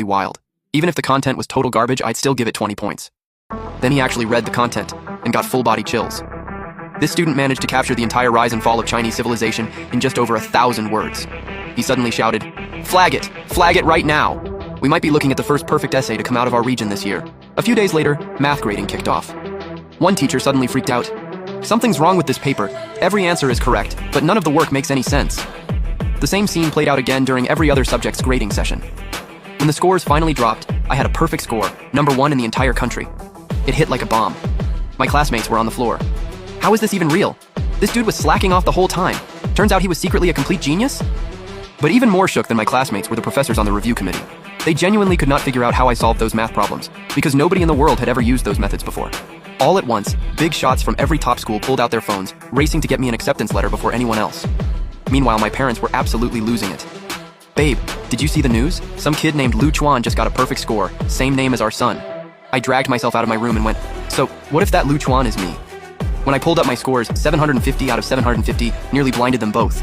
wild. Even if the content was total garbage, I'd still give it 20 points. Then he actually read the content and got full-body chills. This student managed to capture the entire rise and fall of Chinese civilization in just over 1,000 words. He suddenly shouted, "Flag it! Flag it right now!" We might be looking at the first perfect essay to come out of our region this year. A few days later, math grading kicked off. One teacher suddenly freaked out. "Something's wrong with this paper. Every answer is correct, but none of the work makes any sense." The same scene played out again during every other subject's grading session. When the scores finally dropped, I had a perfect score, #1 in the entire country. It hit like a bomb. My classmates were on the floor. How is this even real? This dude was slacking off the whole time. Turns out he was secretly a complete genius? But even more shook than my classmates were the professors on the review committee. They genuinely could not figure out how I solved those math problems, because nobody in the world had ever used those methods before. All at once, big shots from every top school pulled out their phones, racing to get me an acceptance letter before anyone else. Meanwhile, my parents were absolutely losing it. "Babe, did you see the news? Some kid named Lu Chuan just got a perfect score, same name as our son." I dragged myself out of my room and went, "So, what if that Lu Chuan is me?" When I pulled up my scores, 750 out of 750 nearly blinded them both.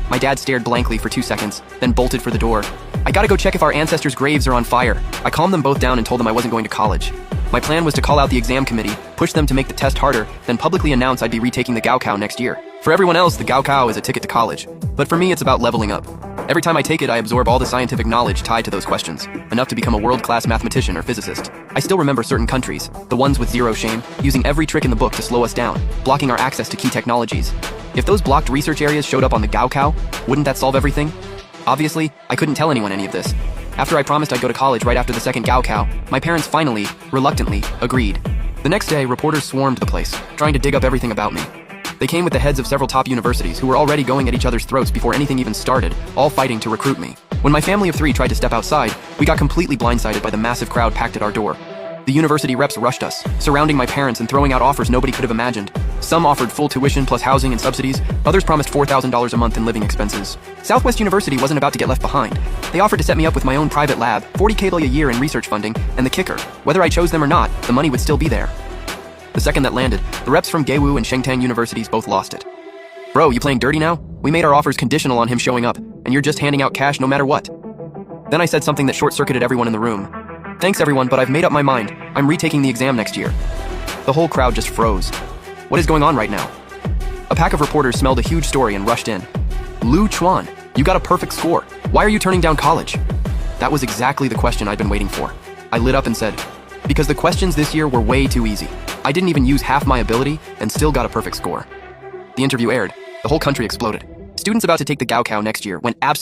My dad stared blankly for 2 seconds, then bolted for the door. "I gotta go check if our ancestors' graves are on fire." I calmed them both down and told them I wasn't going to college. My plan was to call out the exam committee, push them to make the test harder, then publicly announce I'd be retaking the Gaokao next year. For everyone else, the Gaokao is a ticket to college. But for me, it's about leveling up. Every time I take it, I absorb all the scientific knowledge tied to those questions, enough to become a world-class mathematician or physicist. I still remember certain countries, the ones with zero shame, using every trick in the book to slow us down, blocking our access to key technologies. If those blocked research areas showed up on the Gaokao, wouldn't that solve everything? Obviously, I couldn't tell anyone any of this. After I promised I'd go to college right after the second Gaokao, my parents finally, reluctantly, agreed. The next day, reporters swarmed the place, trying to dig up everything about me. They came with the heads of several top universities who were already going at each other's throats before anything even started, all fighting to recruit me. When my family of 3 tried to step outside, we got completely blindsided by the massive crowd packed at our door. The university reps rushed us, surrounding my parents and throwing out offers nobody could have imagined. Some offered full tuition plus housing and subsidies, others promised $4,000 a month in living expenses. Southwest University wasn't about to get left behind. They offered to set me up with my own private lab, $40K a year in research funding, and the kicker, whether I chose them or not, the money would still be there. The second that landed, the reps from Daewoo and Shengtang universities both lost it. "Bro, you playing dirty now? We made our offers conditional on him showing up, and you're just handing out cash no matter what." Then I said something that short-circuited everyone in the room. "Thanks everyone, but I've made up my mind. I'm retaking the exam next year." The whole crowd just froze. What is going on right now? A pack of reporters smelled a huge story and rushed in. "Lu Chuan, you got a perfect score. Why are you turning down college?" That was exactly the question I'd been waiting for. I lit up and said, "Because the questions this year were way too easy. I didn't even use half my ability and still got a perfect score." The interview aired. The whole country exploded. Students about to take the Gaokao next year went absolutely